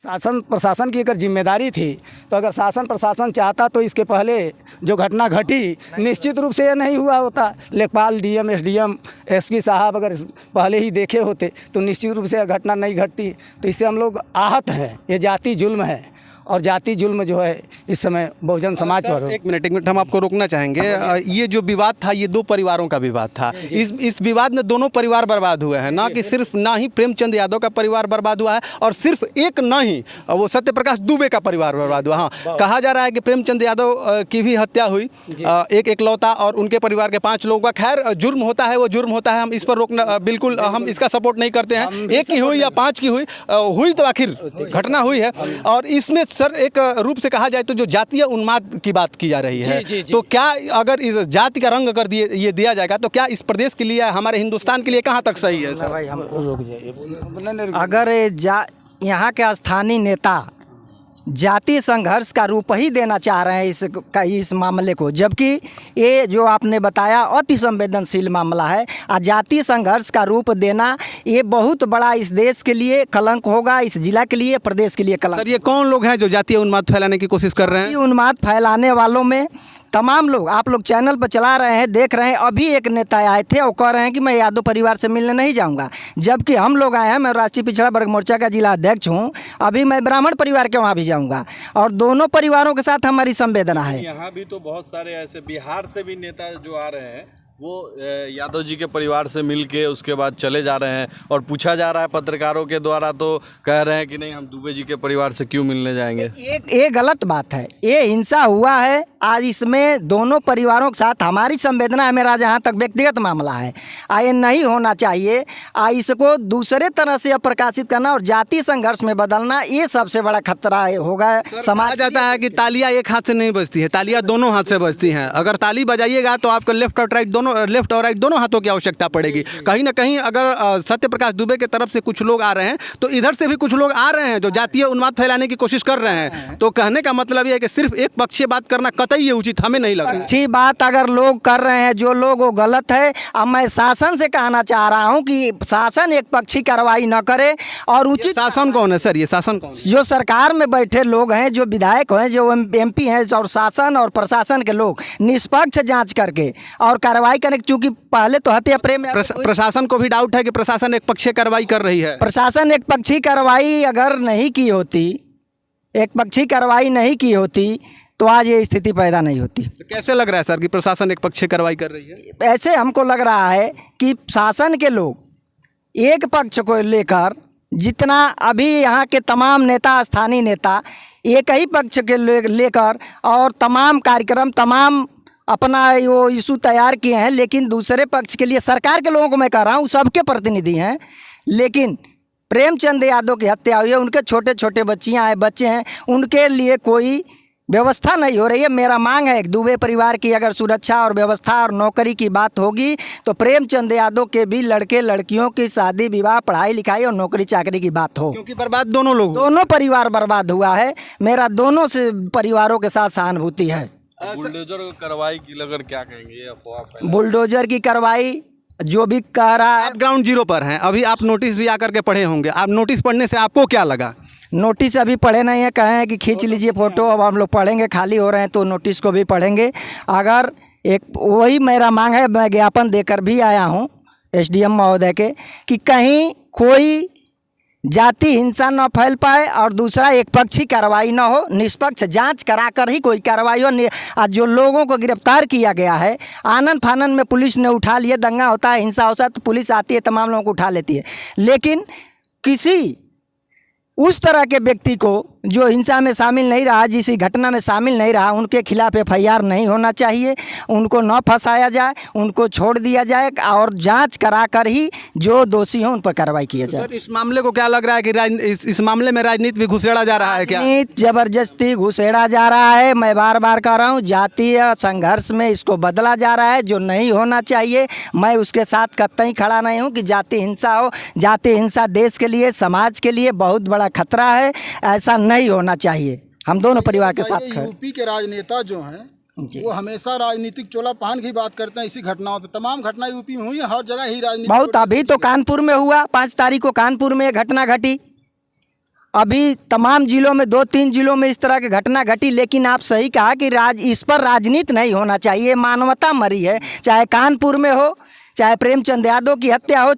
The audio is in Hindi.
शासन प्रशासन की अगर जिम्मेदारी थी तो अगर शासन प्रशासन चाहता तो इसके पहले जो घटना घटी निश्चित रूप से ये नहीं हुआ होता। लेखपाल डीएम एसडीएम एसपी साहब अगर पहले ही देखे होते तो निश्चित रूप से घटना नहीं घटती। तो इससे हम लोग आहत हैं। ये जाति जुल्म है और जाति जुल्म जो है इस समय बहुजन समाज पर। एक मिनट हम आपको रोकना चाहेंगे। ये जो विवाद था ये दो परिवारों का विवाद था। इस विवाद में दोनों परिवार बर्बाद हुए हैं, ना कि सिर्फ ना ही प्रेमचंद यादव का परिवार बर्बाद हुआ है और सिर्फ एक नहीं वो सत्य प्रकाश दुबे का परिवार बर्बाद हुआ। हाँ, कहा जा रहा है कि प्रेमचंद यादव की भी हत्या हुई, एक एकलौता और उनके परिवार के 5 लोगों का। खैर जुर्म होता है वो जुर्म होता है, हम इस पर रोकना बिल्कुल हम इसका सपोर्ट नहीं करते हैं। एक की हुई या 5 की हुई तो आखिर घटना हुई है। और इसमें सर एक रूप से कहा जाए तो जो जातीय उन्माद की बात की जा रही है, तो क्या अगर इस जाति का रंग अगर ये दिया जाएगा तो क्या इस प्रदेश के लिए हमारे हिंदुस्तान के लिए कहाँ तक सही है सर? भाई हम रुक जाइए। अगर यहाँ के स्थानीय नेता जातीय संघर्ष का रूप ही देना चाह रहे हैं इस मामले को, जबकि ये जो आपने बताया अति संवेदनशील मामला है। जातीय संघर्ष का रूप देना ये बहुत बड़ा इस देश के लिए कलंक होगा, इस जिला के लिए, प्रदेश के लिए कलंक। सर ये कौन लोग हैं जो जातीय उन्माद फैलाने की कोशिश कर रहे हैं? उन्माद फैलाने वालों में तमाम लोग, आप लोग चैनल पर चला रहे हैं, देख रहे हैं। अभी एक नेता आए थे और कह रहे हैं कि मैं यादव परिवार से मिलने नहीं जाऊंगा, जबकि हम लोग आए हैं। मैं राष्ट्रीय पिछड़ा वर्ग मोर्चा का जिला अध्यक्ष हूं। अभी मैं ब्राह्मण परिवार के वहां भी जाऊंगा और दोनों परिवारों के साथ हमारी संवेदना है। यहाँ भी तो बहुत सारे ऐसे बिहार से भी नेता जो आ रहे हैं वो यादव जी के परिवार से मिलके उसके बाद चले जा रहे हैं और पूछा जा रहा है पत्रकारों के द्वारा तो कह रहे हैं कि नहीं हम दुबे जी के परिवार से क्यों मिलने जाएंगे। ये गलत बात है, ये हिंसा हुआ है। आज इसमें दोनों परिवारों के साथ हमारी संवेदना है। मेरा जहाँ तक व्यक्तिगत मामला है, ये नहीं होना चाहिए। इसको दूसरे तरह से प्रकाशित करना और जातीय संघर्ष में बदलना ये सबसे बड़ा खतरा होगा। समाज जाता है कि तालियां एक हाथ से नहीं बजती है, तालियां दोनों हाथ से बजती हैं। अगर ताली बजाइएगा तो आपको लेफ्ट और राइट दोनों हाथों की आवश्यकता पड़ेगी। कहीं ना कहीं अगर सत्य प्रकाश दुबे के तरफ से कुछ लोग आ रहे हैं तो इधर से भी कुछ लोग आ रहे हैं जो जातीय उन्माद फैलाने की कोशिश कर रहे हैं। तो कहने का मतलब यह है कि सिर्फ एक पक्षीय बात करना कतई ये उचित हमें नहीं लगा। अच्छी बात अगर लोग कर रहे हैं, जो लोग वो गलत है। अब मैं शासन से कहना चाह रहा हूँ कि शासन एक पक्षी कार्रवाई न करे और उचित। शासन कौन है सर? ये शासन कौन? जो सरकार में बैठे लोग हैं, जो विधायक हैं, जो एमपी हैं और शासन और प्रशासन के लोग निष्पक्ष जांच करके और कार्रवाई करें। क्योंकि पहले तो हत्या प्रेम प्रशासन को भी डाउट है कि प्रशासन एक पक्षीय कार्रवाई कर रही है। प्रशासन एक पक्षी कार्रवाई अगर नहीं की होती, एक पक्षी कार्रवाई नहीं की होती तो आज ये स्थिति पैदा नहीं होती। तो कैसे लग रहा है सर कि प्रशासन एक पक्षीय कार्रवाई कर रही है? ऐसे हमको लग रहा है कि शासन के लोग एक पक्ष को लेकर, जितना अभी यहाँ के तमाम नेता, स्थानीय नेता एक ही पक्ष के लेकर और तमाम कार्यक्रम, तमाम अपना वो इशू तैयार किए हैं, लेकिन दूसरे पक्ष के लिए सरकार के लोगों को मैं कह रहा हूँ सबके प्रतिनिधि हैं। लेकिन प्रेमचंद यादव की हत्या हुई है, उनके छोटे छोटे बच्चे हैं, उनके लिए कोई व्यवस्था नहीं हो रही है। मेरा मांग है दुबे परिवार की अगर सुरक्षा और व्यवस्था और नौकरी की बात होगी तो प्रेमचंद यादव के भी लड़के लड़कियों की शादी विवाह, पढ़ाई लिखाई और नौकरी चाकरी की बात हो, क्योंकि बर्बाद दोनों परिवार बर्बाद हुआ है। मेरा दोनों से परिवारों के साथ सहानुभूति है। बुलडोजर कार्रवाई की लगकर क्या कहेंगे? अफवाह बुलडोजर की कार्रवाई जो भी कह रहा है। आप ग्राउंड जीरो पर हैं, अभी आप नोटिस भी आकर के पढ़े होंगे। आप नोटिस पढ़ने से आपको क्या लगा? नोटिस अभी पढ़े नहीं है, कहे हैं कि खींच लीजिए फोटो। अब हम लोग पढ़ेंगे, खाली हो रहे हैं तो नोटिस को भी पढ़ेंगे। अगर एक वही मेरा मांग है, मैं ज्ञापन देकर भी आया हूँ एसडीएम महोदय के, कि कहीं कोई जाति हिंसा न फैल पाए और दूसरा एक पक्षी कार्रवाई न हो, निष्पक्ष जांच कराकर ही कोई कार्रवाई हो। आज जो लोगों को गिरफ्तार किया गया है, आनन फानन में पुलिस ने उठा लिए, दंगा होता है, हिंसा होता है तो पुलिस आती है, तमाम लोगों को उठा लेती है। लेकिन किसी उस तरह के व्यक्ति को जो हिंसा में शामिल नहीं रहा, जिस घटना में शामिल नहीं रहा, उनके खिलाफ एफआईआर नहीं होना चाहिए। उनको न फंसाया जाए, उनको छोड़ दिया जाए और जांच कराकर ही जो दोषी हों उन पर कार्रवाई किया जाए। सर इस मामले को क्या लग रहा है कि इस मामले में राजनीति भी घुसेड़ा जा रहा है क्या? राजनीति जबरदस्ती घुसेड़ा जा रहा है। मैं बार बार कह रहा हूँ, जातीय संघर्ष में इसको बदला जा रहा है, जो नहीं होना चाहिए। मैं उसके साथ कतई खड़ा नहीं हूँ कि जाति हिंसा हो। जाति हिंसा देश के लिए, समाज के लिए बहुत बड़ा खतरा है, ऐसा नहीं होना चाहिए। हम दोनों परिवार के साथ खड़े। यूपी के राजनेता जो हैं वो हमेशा राजनीतिक चोला पहन की बात करते हैं। इसी घटनाओं पे, तमाम घटना यूपी में हुई है, हर जगह ही राजनीति बहुत। अभी तो कानपुर में हुआ, 5 तारीख को कानपुर में घटना घटी। अभी तमाम जिलों में 2-3 जिलों में इस तरह की घटना घटी, लेकिन आप सही कहा कि इस पर राजनीति नहीं होना चाहिए। मानवता मरी है, चाहे कानपुर में हो, चाहे प्रेमचंद यादव की हत्या हो।